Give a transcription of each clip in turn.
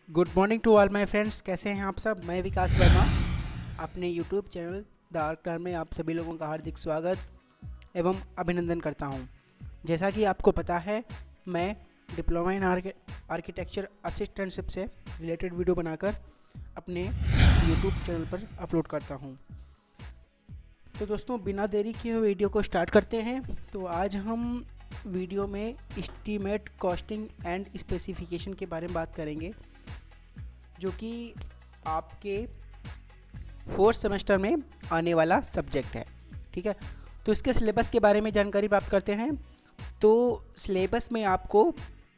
Good morning to all my friends. कैसे हैं आप सब? मैं विकास वर्मा अपने यूट्यूब चैनल द आर्कटर में आप सभी लोगों का हार्दिक स्वागत एवं अभिनंदन करता हूं। जैसा कि आपको पता है, मैं डिप्लोमा इन आर्किटेक्चर असिस्टेंटशिप से रिलेटेड वीडियो बनाकर अपने यूट्यूब चैनल पर अपलोड करता हूं। तो दोस्तों, बिना देरी किए वीडियो को स्टार्ट करते हैं। तो आज हम वीडियो में एस्टीमेट, कॉस्टिंग एंड स्पेसिफिकेशन के बारे में बात करेंगे, जो कि आपके फोर्थ सेमेस्टर में आने वाला सब्जेक्ट है। ठीक है, तो इसके सिलेबस के बारे में जानकारी प्राप्त करते हैं। तो सिलेबस में आपको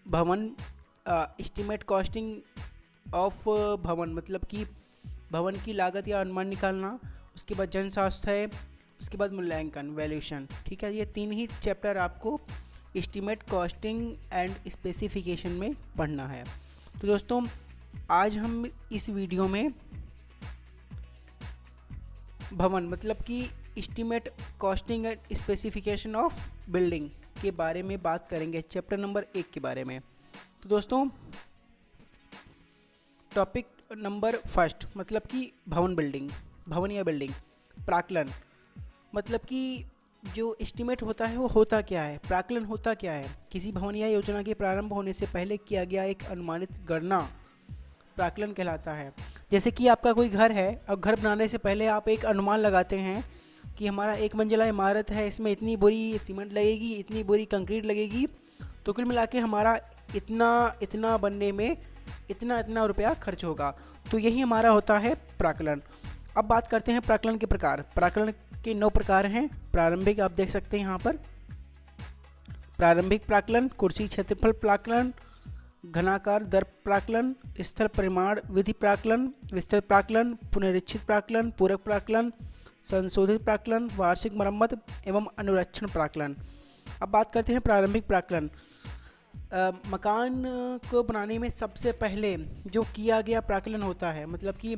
भवन, एस्टीमेट कॉस्टिंग ऑफ भवन, मतलब कि भवन की लागत या अनुमान निकालना, उसके बाद जनशास्त्र है, उसके बाद मूल्यांकन, वैल्यूएशन। ठीक है, ये तीन ही चैप्टर आपको एस्टीमेट, कॉस्टिंग एंड स्पेसिफिकेशन में पढ़ना है। तो दोस्तों, आज हम इस वीडियो में भवन, मतलब कि estimate, costing and specification of building के बारे में बात करेंगे, चैप्टर नंबर 1 के बारे में। तो दोस्तों, टॉपिक नंबर फर्स्ट, मतलब कि भवन, बिल्डिंग, भवन या बिल्डिंग। प्राक्कलन, मतलब कि जो एस्टीमेट होता है वो होता क्या है, प्राक्कलन होता क्या है। किसी भवन या योजना के प्रारंभ होने से पहले किया गया एक अनुमानित गणना प्राक्कलन कहलाता है। जैसे कि आपका कोई घर है, और घर बनाने से पहले आप एक अनुमान लगाते हैं कि हमारा एक मंजिला इमारत है, इसमें इतनी बोरी सीमेंट लगेगी, इतनी बोरी कंक्रीट लगेगी, तो कुल मिला के हमारा इतना इतना बनने में इतना इतना रुपया खर्च होगा। तो यही हमारा होता है प्राक्कलन। अब बात करते हैं प्राक्कलन के प्रकार। प्राक्कलन के 9 प्रकार हैं। प्रारंभिक, आप देख सकते हैं यहाँ पर, प्रारंभिक प्राक्कलन, कुर्सी क्षेत्रफल प्राक्कलन, घनाकार दर प्राक्कलन, स्थल परिमाण विधि प्राक्कलन, विस्तृत प्राक्कलन, पुनरीक्षित प्राक्कलन, पूरक प्राक्कलन, संशोधित प्राक्कलन, वार्षिक मरम्मत एवं अनुरक्षण प्राक्कलन। अब बात करते हैं प्रारंभिक प्राक्कलन। मकान को बनाने में सबसे पहले जो किया गया प्राक्कलन होता है, मतलब कि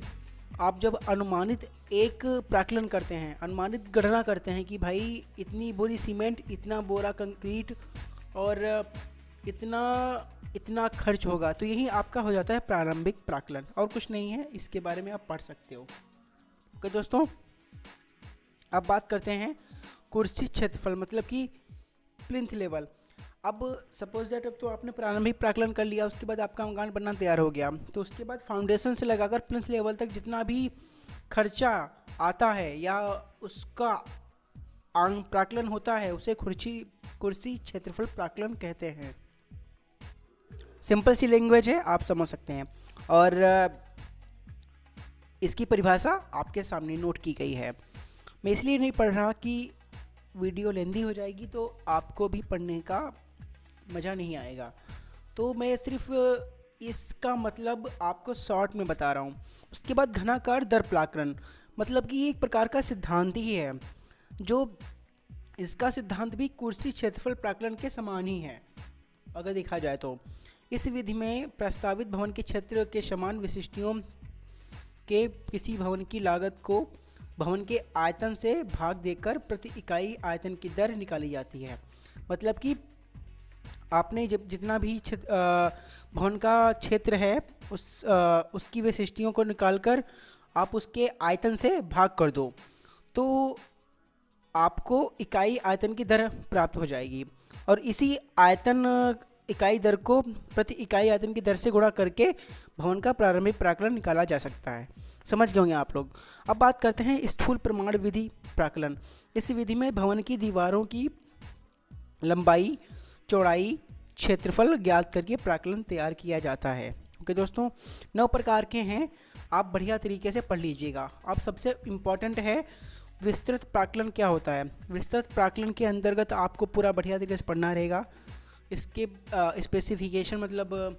आप जब अनुमानित एक प्राक्कलन करते हैं, अनुमानित गणना करते हैं कि भाई इतनी बोरी सीमेंट, इतना बोरा कंक्रीट और इतना खर्च होगा, तो यही आपका हो जाता है प्रारंभिक प्राक्कलन, और कुछ नहीं है। इसके बारे में आप पढ़ सकते हो। ओके दोस्तों, अब बात करते हैं कुर्सी क्षेत्रफल, मतलब कि प्लिंथ लेवल। अब सपोज दैट, अब तो आपने प्रारंभिक प्राक्कलन कर लिया, उसके बाद आपका मकान बनना तैयार हो गया, तो उसके बाद फाउंडेशन से लगाकर प्लिंथ लेवल तक जितना भी खर्चा आता है या उसका प्राक्कलन होता है, उसे कुर्सी क्षेत्रफल प्राक्कलन कहते हैं। सिंपल सी लैंग्वेज है, आप समझ सकते हैं, और इसकी परिभाषा आपके सामने नोट की गई है। मैं इसलिए नहीं पढ़ रहा कि वीडियो लेंदी हो जाएगी तो आपको भी पढ़ने का मज़ा नहीं आएगा, तो मैं सिर्फ इसका मतलब आपको शॉर्ट में बता रहा हूँ। उसके बाद घनाकार दर प्राक्कलन, मतलब कि एक प्रकार का सिद्धांत ही है, जो इसका सिद्धांत भी कुर्सी क्षेत्रफल प्राक्कलन के समान ही है अगर देखा जाए तो। इस विधि में प्रस्तावित भवन के क्षेत्र के समान विशिष्टियों के किसी भवन की लागत को भवन के आयतन से भाग देकर प्रति इकाई आयतन की दर निकाली जाती है। मतलब कि आपने जब जितना भी भवन का क्षेत्र है, उसकी विशिष्टियों को निकालकर आप उसके आयतन से भाग कर दो, तो आपको इकाई आयतन की दर प्राप्त हो जाएगी, और इसी इकाई दर को प्रति इकाई आयतन की दर से गुणा करके भवन का प्रारंभिक प्राक्कलन निकाला जा सकता है। समझ गए होंगे आप लोग। अब बात करते हैं स्थूल प्रमाण विधि प्राक्कलन। इस विधि में भवन की दीवारों की लंबाई, चौड़ाई, क्षेत्रफल ज्ञात करके प्राक्कलन तैयार किया जाता है। ओके दोस्तों, 9 प्रकार के हैं, आप बढ़िया तरीके से पढ़ लीजिएगा। अब सबसे इम्पॉर्टेंट है विस्तृत प्राक्कलन क्या होता है। विस्तृत प्राक्कलन के अंतर्गत आपको पूरा बढ़िया तरीके से पढ़ना रहेगा। इसके स्पेसिफिकेशन, मतलब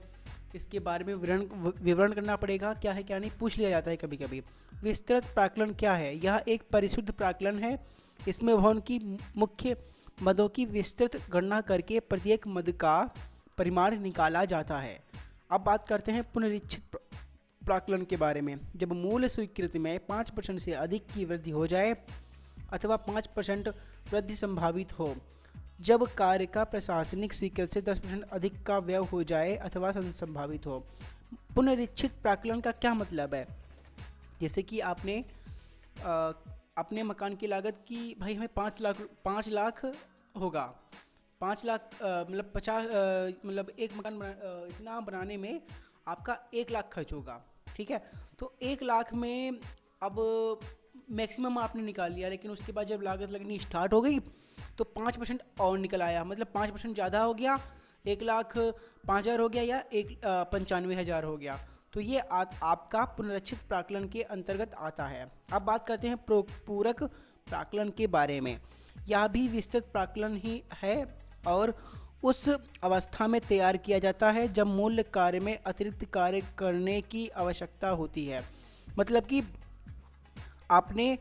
इसके बारे में विवरण करना पड़ेगा, क्या है क्या नहीं, पूछ लिया जाता है कभी कभी। विस्तृत प्राक्कलन क्या है? यह एक परिशुद्ध प्राक्कलन है। इसमें भवन की मुख्य मदों की विस्तृत गणना करके प्रत्येक मद का परिमाण निकाला जाता है। अब बात करते हैं पुनरीक्षित प्राक्कलन के बारे में। जब मूल स्वीकृति में 5% से अधिक की वृद्धि हो जाए अथवा 5% वृद्धि संभावित हो, जब कार्य का प्रशासनिक स्वीकृति से 10% अधिक का व्यय हो जाए अथवा संभावित हो, पुनरीक्षित प्राक्कलन का क्या मतलब है? जैसे कि आपने अपने मकान की लागत की, भाई हमें 5 लाख होगा, 5 लाख मतलब 50 मतलब एक मकान इतना बनाने में आपका 1 लाख खर्च होगा, ठीक है। तो 1 लाख में अब मैक्सिमम आपने निकाल लिया, लेकिन उसके बाद जब लागत लगनी स्टार्ट हो गई तो 5% और निकल आया, मतलब 5% ज़्यादा हो गया, 1,05,000 हो गया या 95,000 हो गया। तो ये आपका पुनरीक्षित प्राक्कलन के अंतर्गत आता है। अब बात करते हैं पूरक प्राक्कलन के बारे में। यह भी विस्तृत प्राक्कलन ही है और उस अवस्था में तैयार किया जाता है जब मूल कार्य में अतिरिक्त कार्य करने की आवश्यकता होती है। मतलब कि आपने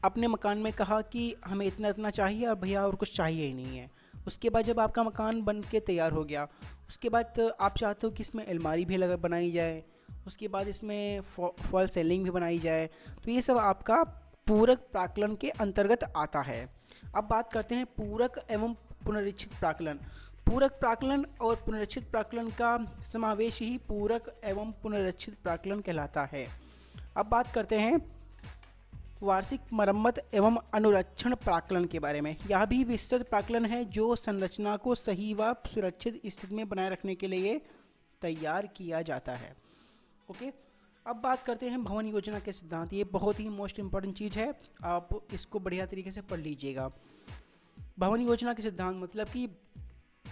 अपने मकान में कहा कि हमें इतना इतना चाहिए और भैया और कुछ चाहिए ही नहीं है। उसके बाद जब आपका मकान बन के तैयार हो गया, उसके बाद आप चाहते हो कि इसमें अलमारी भी बनाई जाए, उसके बाद इसमें फॉल सीलिंग भी बनाई जाए, तो ये सब आपका पूरक प्राक्कलन के अंतर्गत आता है। अब बात करते हैं पूरक एवं पुनरीक्षित प्राक्कलन। पूरक प्राक्कलन और पुनरीक्षित प्राक्कलन का समावेश ही पूरक एवं पुनरीक्षित प्राक्कलन कहलाता है। अब बात करते हैं वार्षिक मरम्मत एवं अनुरक्षण प्राक्कलन के बारे में। यह भी विस्तृत प्राक्कलन है जो संरचना को सही व सुरक्षित स्थिति में बनाए रखने के लिए तैयार किया जाता है। ओके, अब बात करते हैं भवन योजना के सिद्धांत। ये बहुत ही मोस्ट इम्पॉर्टेंट चीज़ है, आप इसको बढ़िया तरीके से पढ़ लीजिएगा। भवन योजना के सिद्धांत मतलब कि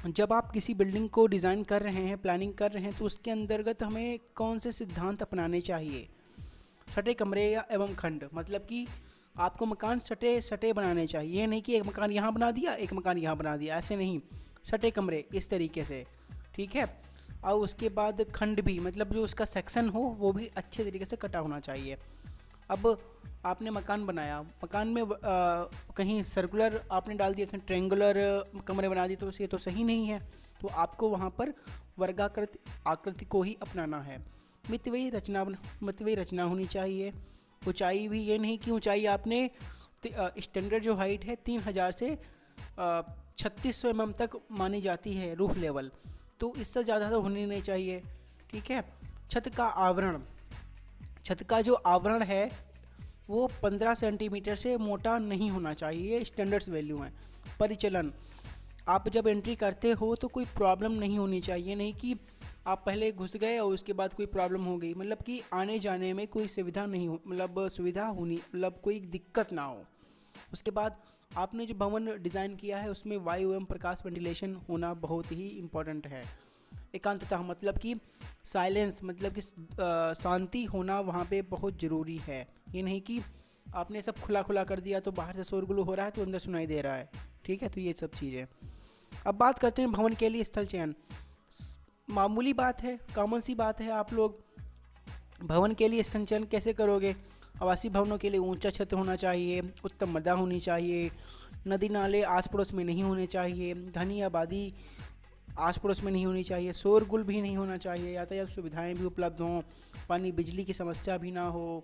जब आप किसी बिल्डिंग को डिज़ाइन कर रहे हैं, प्लानिंग कर रहे हैं, तो उसके अंतर्गत हमें कौन से सिद्धांत अपनाने चाहिए। सटे कमरे या एवं खंड, मतलब कि आपको मकान सटे सटे बनाने चाहिए। ये नहीं कि एक मकान यहाँ बना दिया, एक मकान यहाँ बना दिया, ऐसे नहीं। सटे कमरे इस तरीके से, ठीक है। और उसके बाद खंड भी, मतलब जो उसका सेक्शन हो वो भी अच्छे तरीके से कटा होना चाहिए। अब आपने मकान बनाया, मकान में कहीं सर्कुलर आपने डाल दिया, कहीं ट्रेंगुलर कमरे बना दिए, तो ये तो सही नहीं है। तो आपको वहाँ पर वर्गाकृत आकृति को ही अपनाना है। मितव्ययी रचना होनी चाहिए। ऊंचाई भी, ये नहीं कि ऊंचाई आपने स्टैंडर्ड जो हाइट है 3,000 से 3600 mm तक मानी जाती है रूफ लेवल, तो इससे ज़्यादा तो होनी नहीं चाहिए, ठीक है। छत का आवरण, छत का जो आवरण है वो 15 सेंटीमीटर से मोटा नहीं होना चाहिए, स्टैंडर्ड्स वैल्यू हैं। परिचलन, आप जब एंट्री करते हो तो कोई प्रॉब्लम नहीं होनी चाहिए, नहीं कि आप पहले घुस गए और उसके बाद कोई प्रॉब्लम हो गई, मतलब कि आने जाने में कोई सुविधा नहीं हो, मतलब सुविधा होनी, मतलब कोई दिक्कत ना हो। उसके बाद आपने जो भवन डिज़ाइन किया है उसमें वायु एवं प्रकाश वेंटिलेशन होना बहुत ही इम्पोर्टेंट है। एकांतता, मतलब कि साइलेंस, मतलब कि शांति होना वहाँ पे बहुत ज़रूरी है। ये नहीं कि आपने सब खुला खुला कर दिया तो बाहर से शोरगुल हो रहा है तो अंदर सुनाई दे रहा है, ठीक है। तो ये सब चीज़ें। अब बात करते हैं भवन के लिए स्थल चयन। मामूली बात है, कॉमन सी बात है, आप लोग भवन के लिए स्थल चयन कैसे करोगे। आवासीय भवनों के लिए ऊंचा छत होना चाहिए, उत्तम मदा होनी चाहिए, नदी नाले आस पड़ोस में नहीं होने चाहिए, घनी आबादी आस पड़ोस में नहीं होनी चाहिए, शोरगुल भी नहीं होना चाहिए, यातायात सुविधाएं भी उपलब्ध हों, पानी बिजली की समस्या भी ना हो।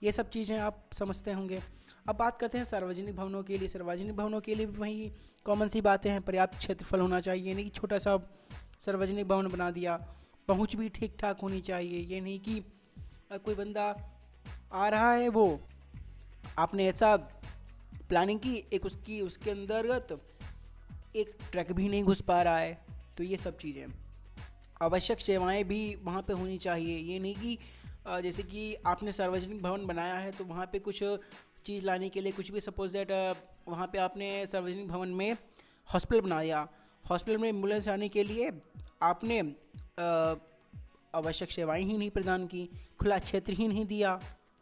ये सब चीज़ें आप समझते होंगे। अब बात करते हैं सार्वजनिक भवनों के लिए। सार्वजनिक भवनों के लिए भी वही कॉमन सी बातें हैं। पर्याप्त क्षेत्रफल होना चाहिए, नहीं कि छोटा सा सार्वजनिक भवन बना दिया। पहुंच भी ठीक ठाक होनी चाहिए, ये नहीं कि कोई बंदा आ रहा है, वो आपने ऐसा प्लानिंग की, एक उसके अंतर्गत एक ट्रक भी नहीं घुस पा रहा है। तो ये सब चीज़ें, आवश्यक सेवाएं भी वहाँ पे होनी चाहिए। ये नहीं कि जैसे कि आपने सार्वजनिक भवन बनाया है तो वहाँ पे कुछ चीज़ लाने के लिए कुछ भी, सपोज दैट वहाँ पे आपने सार्वजनिक भवन में हॉस्पिटल बनाया, हॉस्पिटल में एम्बुलेंस आने के लिए आपने आवश्यक सेवाएं ही नहीं प्रदान की, खुला क्षेत्र ही नहीं दिया।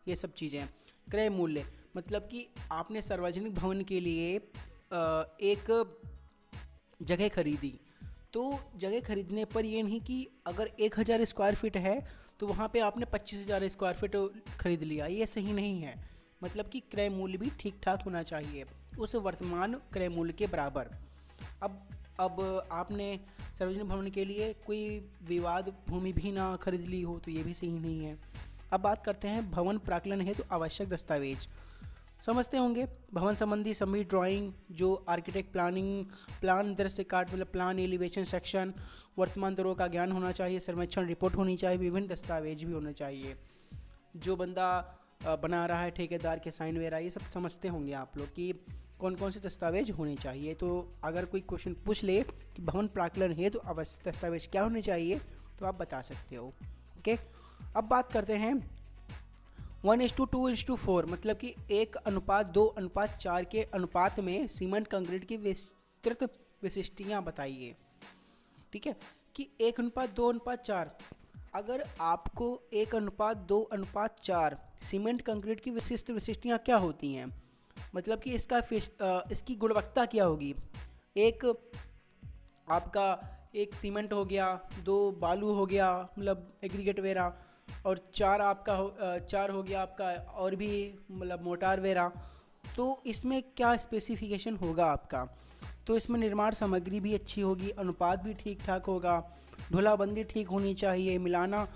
ये सब चीज़ें। क्रय मूल्य, मतलब कि आपने सार्वजनिक भवन के लिए एक जगह खरीदी, तो जगह खरीदने पर ये नहीं कि अगर 1,000 स्क्वायर फीट है तो वहाँ पे आपने 25,000 स्क्वायर फीट खरीद लिया, ये सही नहीं है। मतलब कि क्रय मूल्य भी ठीक ठाक होना चाहिए, उस वर्तमान क्रय मूल्य के बराबर। अब आपने सार्वजनिक भवन के लिए कोई विवाद भूमि भी ना खरीद ली हो, तो ये भी सही नहीं है। अब बात करते हैं भवन प्राक्कलन हेतु आवश्यक दस्तावेज। समझते होंगे। भवन संबंधी सभी ड्राइंग जो आर्किटेक्ट प्लान दृश्य कार्ड मतलब प्लान एलिवेशन सेक्शन, वर्तमान दरों का ज्ञान होना चाहिए, सर्वेक्षण रिपोर्ट होनी चाहिए, विभिन्न दस्तावेज भी होने चाहिए। जो बंदा बना रहा है ठेकेदार के साइन वगैरह ये सब समझते होंगे आप लोग कि कौन कौन से दस्तावेज होने चाहिए। तो अगर कोई क्वेश्चन पूछ ले कि भवन प्राक्कलन है तो आवश्यक दस्तावेज क्या होने चाहिए तो आप बता सकते हो। ओके, अब बात करते हैं 1:2:4 मतलब कि 1:2:4 के अनुपात में सीमेंट कंक्रीट की विस्तृत विशिष्टियाँ बताइए। ठीक है कि 1:2:4 अगर आपको 1:2:4 सीमेंट कंक्रीट की विशिष्ट विशिष्टियाँ क्या होती हैं, मतलब कि इसकी गुणवत्ता क्या होगी। एक आपका एक सीमेंट हो गया, 2 बालू हो गया मतलब एग्रीगेट वगैरह, और 4 हो गया आपका और भी मतलब मोटार वगैरह। तो इसमें क्या स्पेसिफिकेशन होगा आपका, तो इसमें निर्माण सामग्री भी अच्छी होगी, अनुपात भी ठीक ठाक होगा, धुलाबंदी ठीक होनी चाहिए, मिलाना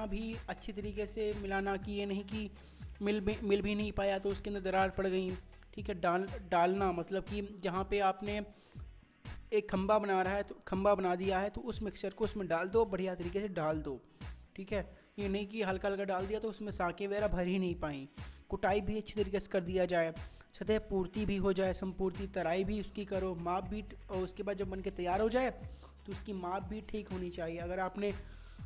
भी अच्छी तरीके से मिलाना, कि ये नहीं कि मिल भी नहीं पाया तो उसके अंदर दरार पड़ गई। ठीक है, डालना मतलब कि जहाँ पे आपने एक खंबा बना दिया है तो उस मिक्सचर को उसमें डाल दो, बढ़िया तरीके से डाल दो। ठीक है, ये नहीं कि हल्का हल्का डाल दिया तो उसमें साके वगैरह भर ही नहीं पाई। कुटाई भी अच्छी तरीके से कर दिया जाए, सतह पूर्ति भी हो जाए, संपूर्ति तराई भी उसकी करो, माप भी, और उसके बाद जब बन के तैयार हो जाए तो उसकी माप भी ठीक होनी चाहिए। अगर आपने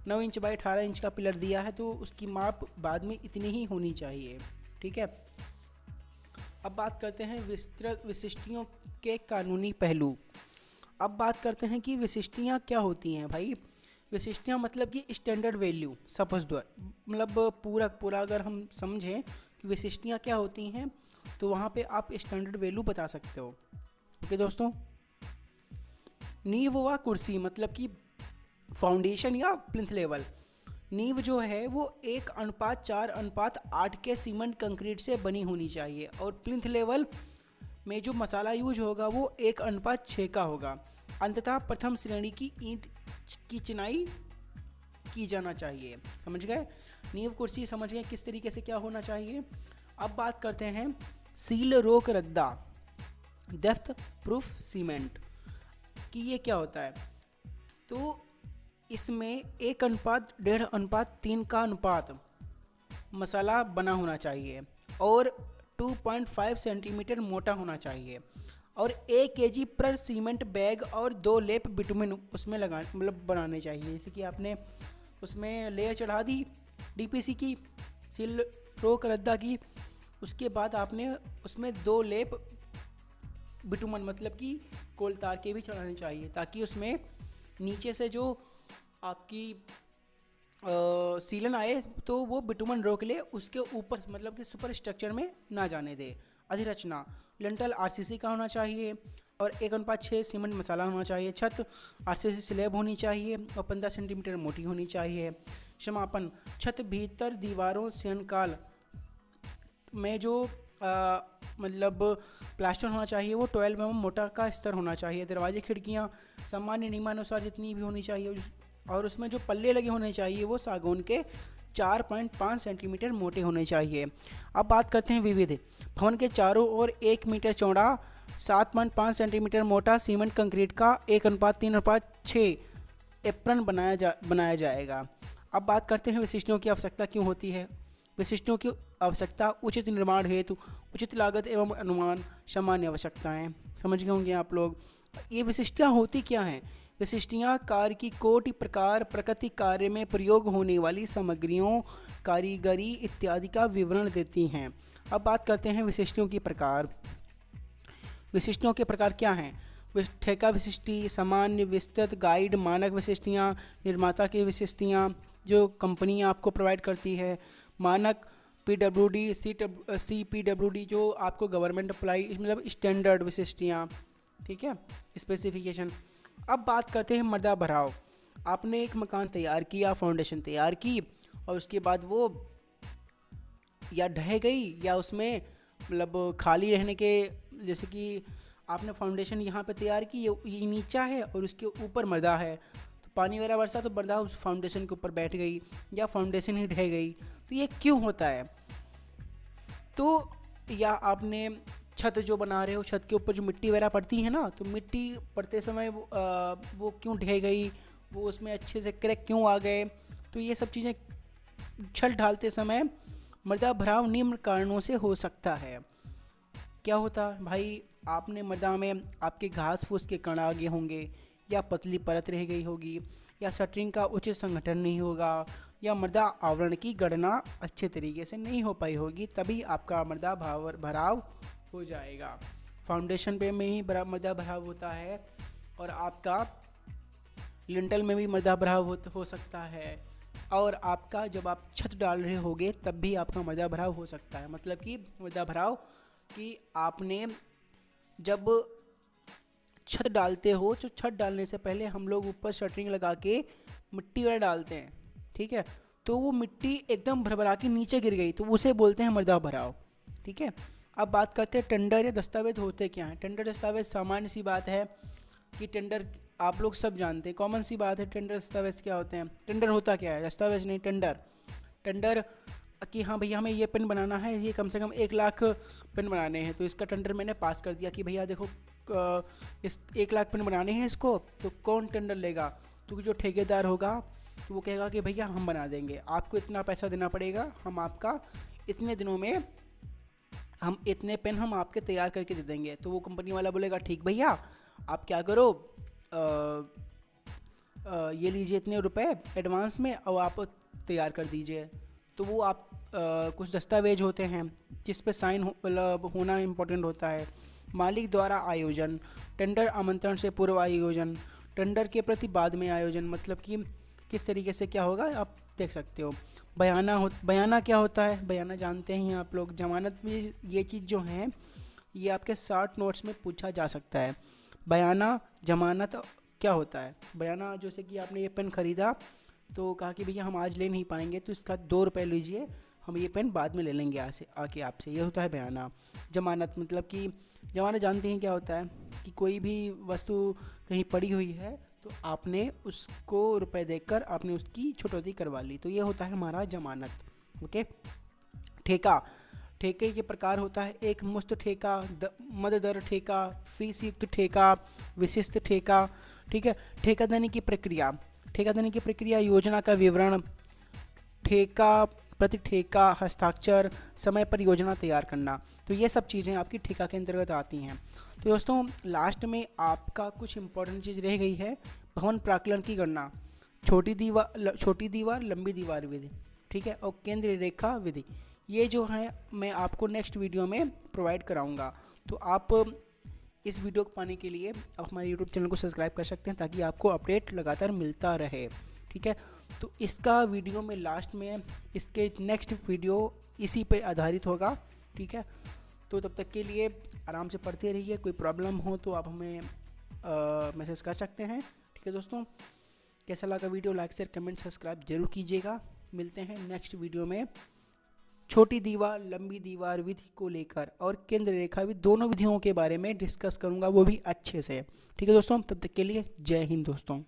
9 इंच बाई 18 इंच का पिलर दिया है तो उसकी माप बाद में इतनी ही होनी चाहिए। ठीक है, अब बात करते हैं विस्तृत विशिष्टियों के कानूनी पहलू। अब बात करते हैं कि विशिष्टियाँ क्या होती हैं भाई। विशिष्टियाँ मतलब कि स्टैंडर्ड वैल्यू मतलब पूरा अगर हम समझें कि विशिष्टियाँ क्या होती हैं तो वहाँ पे आप स्टैंडर्ड वैल्यू बता सकते हो। ओके दोस्तों, नींव व कुर्सी मतलब कि फाउंडेशन या प्लिंथ लेवल। नींव जो है वो 1:4:8 के सीमेंट कंक्रीट से बनी होनी चाहिए, और प्लिंथ लेवल में जो मसाला यूज होगा वो 1:6 का होगा। अंततः प्रथम श्रेणी की ईंट की चिनाई की जाना चाहिए। समझ गए, नींव कुर्सी समझ गए किस तरीके से क्या होना चाहिए। अब बात करते हैं सील रोक रद्दा डेप्थ प्रूफ सीमेंट कि ये क्या होता है। तो इसमें 1:1.5:3 का अनुपात मसाला बना होना चाहिए और 2.5 सेंटीमीटर मोटा होना चाहिए, और 1 kg पर सीमेंट बैग और 2 लेप बिटुमिन उसमें बनाने चाहिए। जैसे कि आपने उसमें लेयर चढ़ा दी डीपीसी की, सील रोक रद्दा की, उसके बाद आपने उसमें 2 लेप बिटुमन मतलब कि कोल तार के भी चढ़ाने चाहिए, ताकि उसमें नीचे से जो आपकी सीलन आए तो वो बिटुमन रोक ले, उसके ऊपर मतलब कि सुपर स्ट्रक्चर में ना जाने दे। अधिरचना लिंटल आरसीसी का होना चाहिए और 1:6 सीमेंट मसाला होना चाहिए। छत आरसीसी स्लैब होनी चाहिए और 15 सेंटीमीटर मोटी होनी चाहिए। समापन छत भीतर दीवारों शयनकाल में जो मतलब प्लास्टर होना चाहिए वो 12 mm मोटा का स्तर होना चाहिए। दरवाजे खिड़कियाँ सामान्य नियमानुसार जितनी भी होनी चाहिए, और उसमें जो पल्ले लगे होने चाहिए वो सागौन के 4.5 सेंटीमीटर मोटे होने चाहिए। अब बात करते हैं विविध। भवन के चारों ओर 1 मीटर चौड़ा 7.5 सेंटीमीटर मोटा सीमेंट कंक्रीट का 1:3:6 एप्रन बनाया जाएगा। अब बात करते हैं विशिष्टियों की आवश्यकता क्यों होती है। विशिष्टियों की आवश्यकता उचित निर्माण हेतु उचित लागत एवं अनुमान सामान्य आवश्यकताएं। समझ गए होंगे आप लोग। ये विशिष्टियाँ होती क्या हैं। विशिष्टियाँ कार्य की कोटि प्रकार प्रकृति कार्य में प्रयोग होने वाली सामग्रियों कारीगरी इत्यादि का विवरण देती हैं। अब बात करते हैं विशिष्टियों की प्रकार। विशिष्टियों के प्रकार क्या हैं। ठेका विशिष्टि, सामान्य, विस्तृत, गाइड, मानक विशिष्टियाँ, निर्माता की विशिष्टियाँ जो कंपनी आपको प्रोवाइड करती है, मानक, PWD, CPWD जो आपको गवर्नमेंट अप्लाई मतलब स्टैंडर्ड विशिष्टियाँ। ठीक है, स्पेसिफिकेशन। अब बात करते हैं मर्दा भराव। आपने एक मकान तैयार किया, फाउंडेशन तैयार की, और उसके बाद वो या ढह गई या उसमें मतलब खाली रहने के, जैसे कि आपने फाउंडेशन यहाँ पे तैयार की, ये नीचा है और उसके ऊपर मर्दा है, तो पानी वगैरह बरसा तो मर्दा उस फाउंडेशन के ऊपर बैठ गई या फाउंडेशन ही ढह गई। तो ये क्यों होता है? तो या आपने छत जो बना रहे हो, छत के ऊपर जो मिट्टी वगैरह पड़ती है ना, तो मिट्टी पड़ते समय वो क्यों ढह गई, वो उसमें अच्छे से क्रैक क्यों आ गए? तो ये सब चीज़ें छत ढालते समय मृदा भराव निम्न कारणों से हो सकता है। क्या होता है भाई, आपने मृदा में आपके घास फूस के कण आ गए होंगे, या पतली परत रह गई होगी, या शटरिंग का उचित संगठन नहीं होगा, या मृदा आवरण की गणना अच्छे तरीके से नहीं हो पाई होगी, तभी आपका मृदा भराव हो जाएगा। फाउंडेशन पे में ही मृदा भराव होता है, और आपका लिंटल में भी मृदा भराव हो सकता है, और आपका जब आप छत डाल रहे होगे तब भी आपका मृदा भराव हो सकता है। मतलब कि मृदा भराव कि आपने जब छत डालते हो तो छत डालने से पहले हम लोग ऊपर शटरिंग लगा के मिट्टी वगैरह डालते हैं, ठीक है? तो वो मिट्टी एकदम भरभरा के नीचे गिर गई तो उसे बोलते हैं मृदा भराव, ठीक है? अब बात करते हैं टेंडर या दस्तावेज होते क्या हैं। टेंडर दस्तावेज सामान्य सी बात है कि टेंडर आप लोग सब जानते हैं, कॉमन सी बात है। टेंडर दस्तावेज क्या होते हैं? टेंडर होता क्या है? दस्तावेज नहीं, टेंडर कि हाँ भैया हमें ये पेन बनाना है, ये कम से कम 1 लाख पेन बनाने हैं, तो इसका टेंडर मैंने पास कर दिया कि भैया देखो इस 1 लाख पेन बनाने हैं इसको, तो कौन टेंडर लेगा? तो जो ठेकेदार होगा तो वो कहेगा कि भैया हम बना देंगे, आपको इतना पैसा देना पड़ेगा, हम आपका इतने दिनों में हम इतने पेन हम आपके तैयार करके दे देंगे। तो वो कंपनी वाला बोलेगा ठीक भैया आप क्या करो, ये लीजिए इतने रुपए एडवांस में और आप तैयार कर दीजिए। तो वो आप कुछ दस्तावेज होते हैं जिस पे साइन होना इम्पोर्टेंट होता है। मालिक द्वारा आयोजन, टेंडर आमंत्रण से पूर्व आयोजन, टेंडर के प्रति बाद में आयोजन, मतलब कि किस तरीके से क्या होगा आप देख सकते हो। बयाना क्या होता है? बयाना जानते हैं आप लोग। जमानत में ये चीज़ जो है ये आपके 60 नोट्स में पूछा जा सकता है। बयाना जमानत क्या होता है? बयाना जैसे कि आपने ये पेन ख़रीदा तो कहा कि भैया हम आज ले नहीं पाएंगे तो इसका 2 रुपये लीजिए, हम ये पेन बाद में ले लेंगे आके आपसे, ये होता है बयाना। जमानत मतलब कि जमानत जानते हैं क्या होता है कि कोई भी वस्तु कहीं पड़ी हुई है तो आपने उसको रुपए देकर आपने उसकी छुटौती करवा ली, तो ये होता है हमारा जमानत। ओके। ठेका, ठेके के प्रकार होता है एक मुश्त ठेका, मद दर ठेका, फीस युक्त ठेका, विशिष्ट ठेका, ठीक है। ठेका देने की प्रक्रिया, ठेका देने की प्रक्रिया, योजना का विवरण, ठेका प्रति ठेका हस्ताक्षर, समय पर योजना तैयार करना, तो ये सब चीज़ें आपकी ठेका के अंतर्गत आती हैं। तो दोस्तों लास्ट में आपका कुछ इंपॉर्टेंट चीज़ रह गई है, भवन प्राकलन की गणना, छोटी दीवार लंबी दीवार विधि, ठीक है, और केंद्र रेखा विधि, ये जो है मैं आपको नेक्स्ट वीडियो में प्रोवाइड कराऊंगा। तो आप इस वीडियो को पाने के लिए आप हमारे यूट्यूब चैनल को सब्सक्राइब कर सकते हैं ताकि आपको अपडेट लगातार मिलता रहे, ठीक है। तो इसका वीडियो में लास्ट में इसके नेक्स्ट वीडियो इसी पे आधारित होगा, ठीक है। तो तब तक के लिए आराम से पढ़ते रहिए, कोई प्रॉब्लम हो तो आप हमें मैसेज कर सकते हैं, ठीक है दोस्तों। कैसा लगा video, like share comment subscribe जरूर कीजिएगा। मिलते हैं नेक्स्ट वीडियो में छोटी दीवार लंबी दीवार विधि को लेकर और केंद्र रेखा विधि, दोनों विधियों के बारे में डिस्कस करूंगा, वो भी अच्छे से, ठीक है दोस्तों। तब तक के लिए जय हिंद दोस्तों।